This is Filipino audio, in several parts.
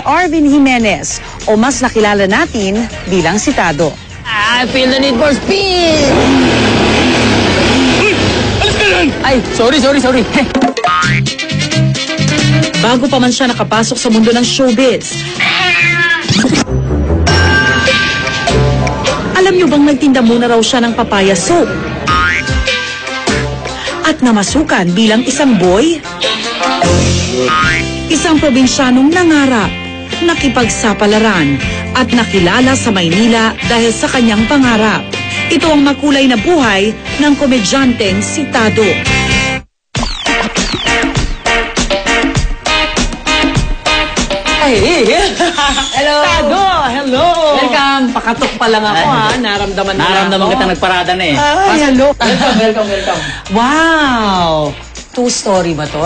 Arvin Jimenez o mas nakilala natin bilang si Tado. I feel the need for speed! Alis ka lang! Ay, sorry. Bago pa man siya nakapasok sa mundo ng showbiz, alam niyo bang nagtinda muna raw siya ng papaya soap? At namasukan bilang isang boy? Isang probinsyanong nangarap, nakipagsapalaran at nakilala sa Maynila dahil sa kanyang pangarap. Ito ang makulay na buhay ng komedyanteng si Tado. Hello! Tado, hello! Welcome! Pakatok pa lang ako ha. Naramdaman kita nagparada na eh. Ay, hello! Welcome. Wow! Two-story ba to?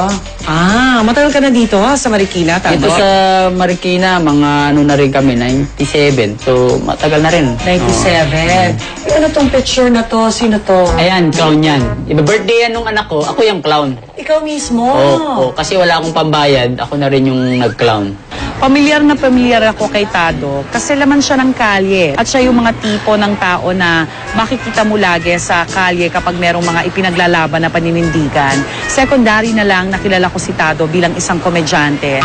Matagal ka na dito sa Marikina, Tado? Dito sa Marikina, mga ano na rin kami, 97. So, matagal na rin. 97. Ano tong picture na to? Sino to? Ayan, clown yan. Iba-birthday yan nung anak ko, ako yung clown. Ikaw mismo? Oo, kasi wala akong pambayad, ako na rin yung nag-clown. Pamilyar na pamilyar ako kay Tado kasi laman siya ng kalye at siya yung mga tipo ng tao na makikita mo lagi sa kalye kapag merong mga ipinaglalaban na paninindigan. Secondary na lang nakilala ko si Tado bilang isang komedyante.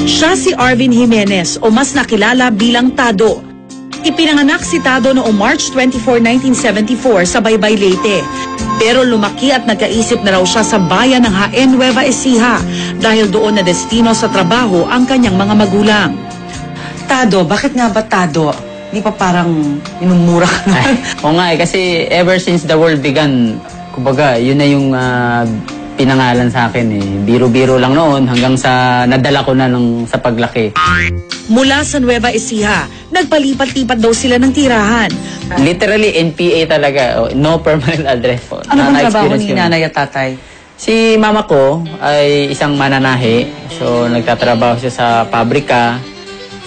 Siya si Arvin Jimenez o mas nakilala bilang Tado. Ipinanganak si Tado noong March 24, 1974 sa Baybay, Leyte. Pero lumaki at nagkaisip na raw siya sa bayan ng Jaén, Nueva Ecija dahil doon na destino sa trabaho ang kanyang mga magulang. Tado, bakit nga ba Tado? Di pa parang inumura ka naman? Oo nga eh, kasi ever since the world began, kumbaga, yun na yung pinangalan sa akin eh. Biro-biro lang noon hanggang sa nadala ko na sa paglaki. Mula sa Nueva Ecija, nagpalipat-lipat daw sila ng tirahan. Literally, NPA talaga. No permanent address po. Ano bang trabaho ni nanay at tatay? Si mama ko ay isang mananahi. So, nagtatrabaho siya sa pabrika.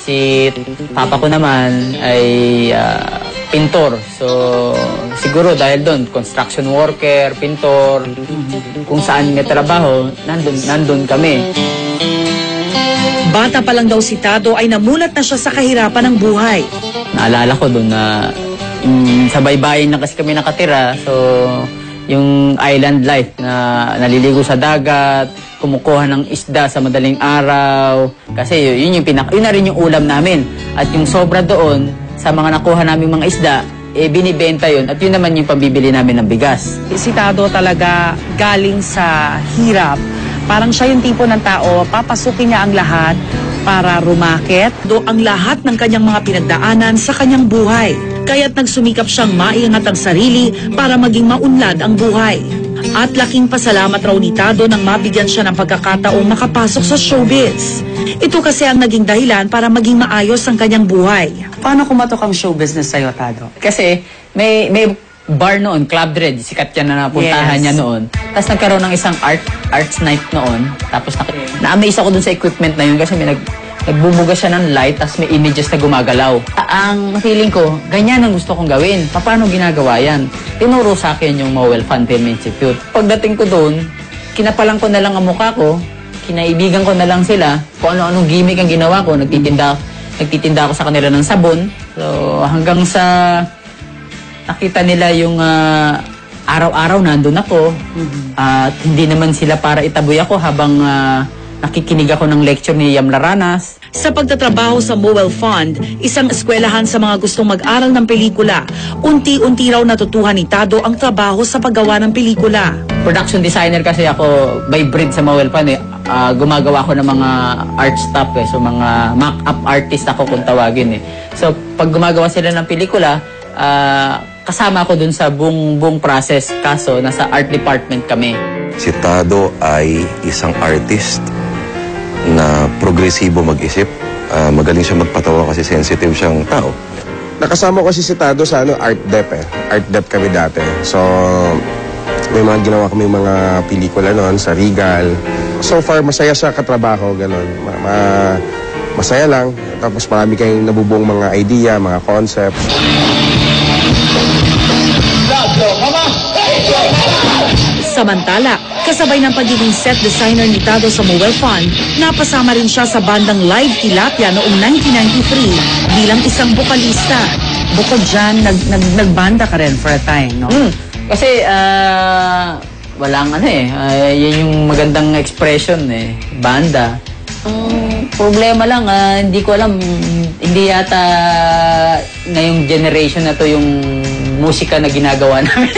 Si papa ko naman ay pintor. So, siguro dahil doon, construction worker, pintor, kung saan may trabaho, nandun kami. Bata pa lang daw si Tado ay namulat na siya sa kahirapan ng buhay. Naalala ko doon na sa baybayin na kasi kami nakatira. So, yung island life na naliligo sa dagat, kumukuha ng isda sa madaling araw. Kasi yun na rin yung ulam namin. At yung sobra doon, sa mga nakuha naming mga isda, binibenta yun. At yun naman yung pambibili namin ng bigas. Si Tado talaga galing sa hirap. Parang siya yung tipo ng tao, papasukin niya ang lahat para rumakit. Ang lahat ng kanyang mga pinagdaanan sa kanyang buhay. Kaya't nagsumikap siyang maiangat ang sarili para maging maunlad ang buhay. At laking pasalamat raw ni Tado nang mabigyan siya ng pagkakataong makapasok sa showbiz. Ito kasi ang naging dahilan para maging maayos ang kanyang buhay. Paano kumatok ang show business sa'yo, Tado? Kasi may bar noon, Club Dread, sikat yan na napuntahan niya noon. Tapos nagkaroon ng isang arts night noon. Tapos na-amaze ako dun sa equipment na yun kasi may nagbubuga siya ng light tapos may images na gumagalaw. Ang feeling ko, ganyan ang gusto kong gawin. Paano ginagawa yan? Tinuro sa akin yung Mowel Fan Film Institute. Pagdating ko doon, kinapalang ko na lang ang mukha ko, kinaibigan ko na lang sila, kung ano-anong gimmick ang ginawa ko, nagtitinda ako sa kanila ng sabon. So hanggang sa nakita nila yung araw-araw nandun ako. At hindi naman sila para itaboy ako habang nakikinig ako ng lecture ni Yam Laranas. Sa pagtatrabaho sa Mowel Fund, isang eskwelahan sa mga gustong mag-aral ng pelikula, unti-unti raw natutuhan ni Tado ang trabaho sa paggawa ng pelikula. Production designer kasi ako by breed sa Mowel Fund eh. Gumagawa ako ng mga art stuff eh. So mga mock-up artist ako kung tawagin eh. So pag gumagawa sila ng pelikula, kasama ako dun sa buong process, kaso nasa art department kami. Si Tado ay isang artist na progresibo mag-isip. Magaling siya magpatawa kasi sensitive siyang tao. Nakasama ko si Tado sa art dep eh. Art dep kami dati. So, may mga ginawa kami mga pelikula noon sa Regal. So far, masaya siya katrabaho, gano'n. Masaya lang. Tapos marami kayong nabubuong mga idea, mga concepts. Samantala, Kasabay ng pagiging set designer ni Tado sa Mobile Fun, napasama rin siya sa bandang Live Tilapia noong 1993 bilang isang bokalista. Bukod dyan, nagbanda ka rin for a time, no? Kasi, walang yan yung magandang expression banda. Ang problema lang, hindi ko alam, hindi yata ngayong generation na to yung musika na ginagawa namin.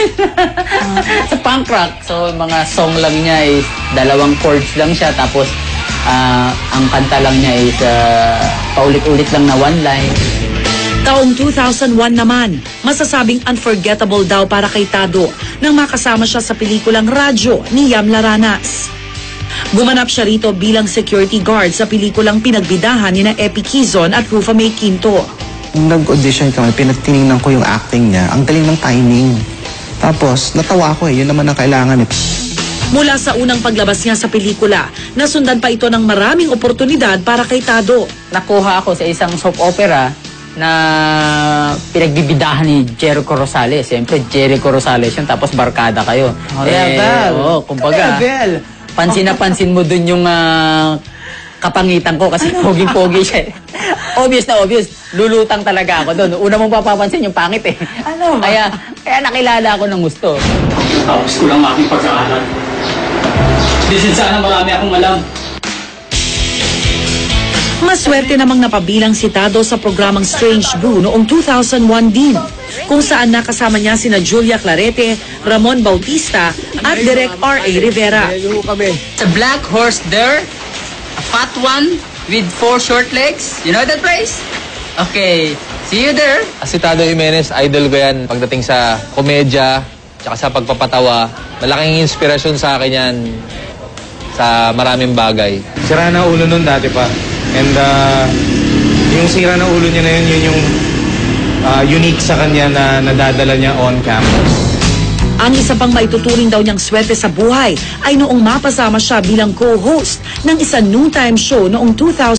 Sa punk rock, so mga song lang niya is 2 chords lang siya, tapos ang kanta lang niya is paulit-ulit lang na 1 line. Taong 2001 naman, masasabing unforgettable daw para kay Tado nang makasama siya sa pelikulang Radyo ni Yam Laranas. Gumanap siya rito bilang security guard sa pelikulang pinagbidahan ni na Epi Quizon at Rufa May Quinto. Nung nag-audition kami, pinagtinignan ko yung acting niya. Ang galing ng timing. Tapos, natawa ko yun naman ang kailangan. Mula sa unang paglabas niya sa pelikula, nasundan pa ito ng maraming oportunidad para kay Tado. Nakuha ako sa isang soap opera na pinagbibidahan ni Jericho Rosales. Siyempre, Jericho Rosales yun, tapos barkada kayo. Kumbaga, pansin na pansin mo dun yung kapangitan ko kasi poging-pogi siya. Obvious na obvious. Lulutang talaga ako doon. Una mong papapansin yung pangit Ano ba? Kaya nakilala ako ng gusto. Tapos ko lang aking pagkakalan. Disin sana marami akong alam. Maswerte namang napabilang si Tado sa programang Strange Brew noong 2001 din, kung saan nakasama niya sina Julia Clarete, Ramon Bautista at Direk R.A. Rivera. It's a black horse there, a fat one with 4 short legs. You know that place? Okay, see you there. Si Tado Jimenez, idol ko yan pagdating sa komedya, tsaka sa pagpapatawa. Malaking inspirasyon sa akin yan sa maraming bagay. Sira na ulo nun dati pa. And yung sira na ulo niya na yun yung unique sa kanya na nadadala niya on campus. Ang isa pang maituturing daw niyang swerte sa buhay ay noong mapasama siya bilang co-host ng isang noontime show noong 2000.